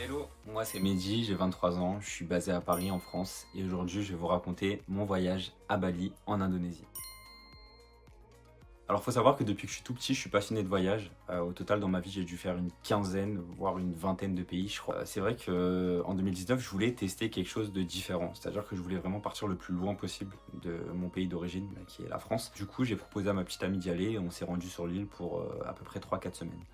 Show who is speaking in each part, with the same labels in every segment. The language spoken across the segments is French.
Speaker 1: Hello, moi c'est Mehdi, j'ai 23 ans, je suis basé à Paris en France et aujourd'hui je vais vous raconter mon voyage à Bali en Indonésie. Alors faut savoir que depuis que je suis tout petit, je suis passionné de voyage. Au total dans ma vie j'ai dû faire une quinzaine, voire une vingtaine de pays je crois. C'est vrai qu'en 2019 je voulais tester quelque chose de différent, c'est-à-dire que je voulais vraiment partir le plus loin possible de mon pays d'origine qui est la France. Du coup j'ai proposé à ma petite amie d'y aller et on s'est rendu sur l'île pour à peu près 3 4 semaines.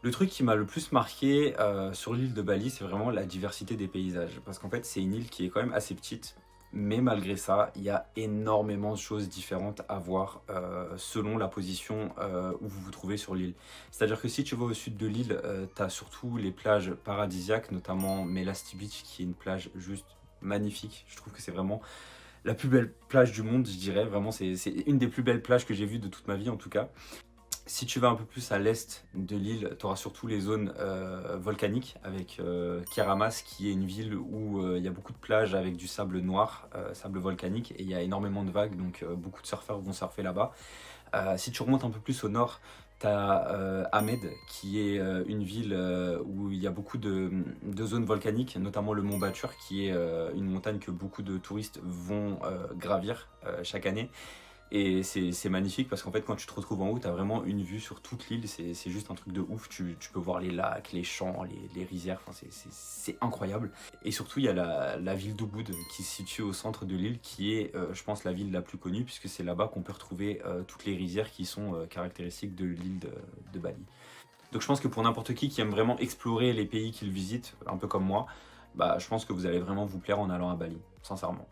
Speaker 1: Le truc qui m'a le plus marqué, sur l'île de Bali, c'est vraiment la diversité des paysages. Parce qu'en fait, c'est une île qui est quand même assez petite, mais malgré ça, il y a énormément de choses différentes à voir, selon la position, où vous vous trouvez sur l'île. C'est-à-dire que si tu vas au sud de l'île, tu as surtout les plages paradisiaques, notamment Melasti Beach, qui est une plage juste magnifique. Je trouve que c'est vraiment la plus belle plage du monde, je dirais. Vraiment, c'est une des plus belles plages que j'ai vues de toute ma vie, en tout cas. Si tu vas un peu plus à l'est de l'île, tu auras surtout les zones volcaniques avec Keramas qui est une ville où il y a beaucoup de plages avec du sable noir, sable volcanique et il y a énormément de vagues donc beaucoup de surfeurs vont surfer là-bas. Si tu remontes un peu plus au nord, tu as Ahmed qui est une ville où il y a beaucoup de zones volcaniques, notamment le mont Batur qui est une montagne que beaucoup de touristes vont gravir chaque année. Et c'est magnifique parce qu'en fait, quand tu te retrouves en haut, tu as vraiment une vue sur toute l'île. C'est juste un truc de ouf. Tu peux voir les lacs, les champs, les rizières. Enfin, c'est incroyable. Et surtout, il y a la ville d'Ubud qui se situe au centre de l'île, qui est, je pense, la ville la plus connue, puisque c'est là-bas qu'on peut retrouver toutes les rizières qui sont caractéristiques de l'île de Bali. Donc je pense que pour n'importe qui aime vraiment explorer les pays qu'il visite, un peu comme moi, bah, je pense que vous allez vraiment vous plaire en allant à Bali, sincèrement.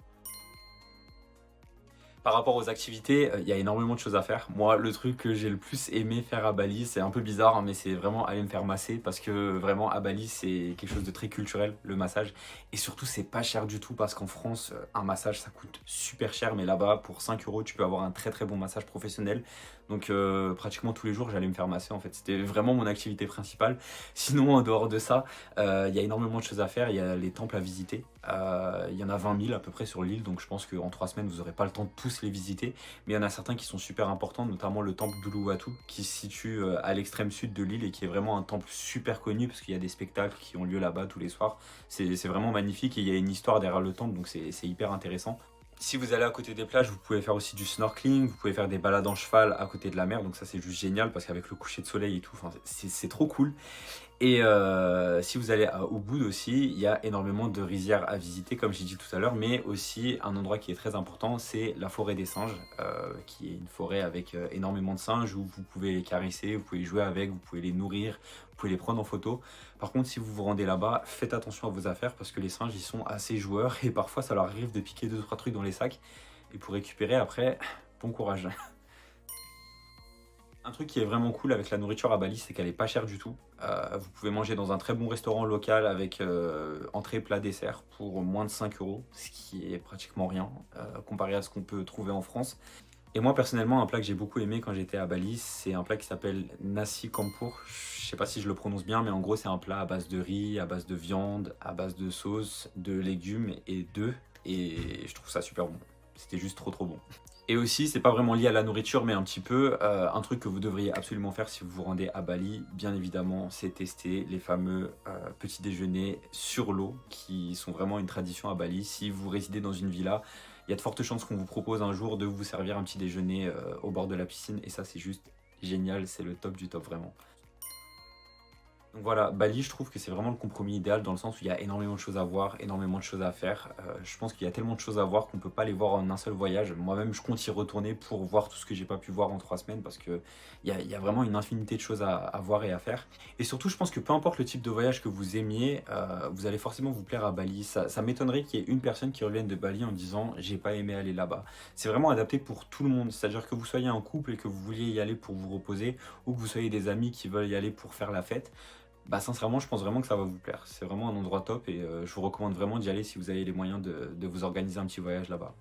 Speaker 1: Par rapport aux activités, il y a énormément de choses à faire. Moi, le truc que j'ai le plus aimé faire à Bali, c'est un peu bizarre, hein, mais c'est vraiment aller me faire masser parce que vraiment à Bali, c'est quelque chose de très culturel, le massage. Et surtout, c'est pas cher du tout parce qu'en France, un massage, ça coûte super cher, mais là-bas, pour 5 euros, tu peux avoir un très très bon massage professionnel. Donc pratiquement tous les jours, j'allais me faire masser en fait. C'était vraiment mon activité principale. Sinon, en dehors de ça, il y a énormément de choses à faire. Il y a les temples à visiter. Il y en a 20 000 à peu près sur l'île, donc je pense qu'en 3 semaines, vous n'aurez pas le temps de tous les visiter. Mais il y en a certains qui sont super importants, notamment le temple d'Uluwatu, qui se situe à l'extrême sud de l'île et qui est vraiment un temple super connu parce qu'il y a des spectacles qui ont lieu là-bas tous les soirs. C'est vraiment magnifique et il y a une histoire derrière le temple, donc c'est hyper intéressant. Si vous allez à côté des plages, vous pouvez faire aussi du snorkeling, vous pouvez faire des balades en cheval à côté de la mer, donc ça c'est juste génial parce qu'avec le coucher de soleil et tout, enfin, c'est trop cool. Et si vous allez à Ubud aussi, il y a énormément de rizières à visiter, comme j'ai dit tout à l'heure, mais aussi un endroit qui est très important, c'est la forêt des singes, qui est une forêt avec énormément de singes où vous pouvez les caresser, vous pouvez jouer avec, vous pouvez les nourrir, vous pouvez les prendre en photo. Par contre, si vous vous rendez là-bas, faites attention à vos affaires parce que les singes, ils sont assez joueurs et parfois ça leur arrive de piquer deux ou trois trucs dans les sacs. Et pour récupérer après, bon courage. Un truc qui est vraiment cool avec la nourriture à Bali, c'est qu'elle est pas chère du tout. Vous pouvez manger dans un très bon restaurant local avec entrée, plat, dessert pour moins de 5 euros, ce qui est pratiquement rien comparé à ce qu'on peut trouver en France. Et moi personnellement, un plat que j'ai beaucoup aimé quand j'étais à Bali, c'est un plat qui s'appelle nasi campur. Je sais pas si je le prononce bien, mais en gros c'est un plat à base de riz, à base de viande, à base de sauce, de légumes et d'œufs. Et je trouve ça super bon. C'était juste trop trop bon. Et aussi, c'est pas vraiment lié à la nourriture, mais un petit peu, un truc que vous devriez absolument faire si vous vous rendez à Bali, bien évidemment, c'est tester les fameux petits déjeuners sur l'eau, qui sont vraiment une tradition à Bali. Si vous résidez dans une villa, il y a de fortes chances qu'on vous propose un jour de vous servir un petit déjeuner au bord de la piscine, et ça c'est juste génial, c'est le top du top vraiment. Donc voilà, Bali, je trouve que c'est vraiment le compromis idéal dans le sens où il y a énormément de choses à voir, énormément de choses à faire. Je pense qu'il y a tellement de choses à voir qu'on ne peut pas les voir en un seul voyage. Moi-même, je compte y retourner pour voir tout ce que j'ai pas pu voir en 3 semaines parce que il y a vraiment une infinité de choses à voir et à faire. Et surtout, je pense que peu importe le type de voyage que vous aimiez, vous allez forcément vous plaire à Bali. Ça m'étonnerait qu'il y ait une personne qui revienne de Bali en disant j'ai pas aimé aller là-bas. C'est vraiment adapté pour tout le monde. C'est-à-dire que vous soyez un couple et que vous vouliez y aller pour vous reposer ou que vous soyez des amis qui veulent y aller pour faire la fête. Bah sincèrement, je pense vraiment que ça va vous plaire. C'est vraiment un endroit top et je vous recommande vraiment d'y aller si vous avez les moyens de vous organiser un petit voyage là-bas.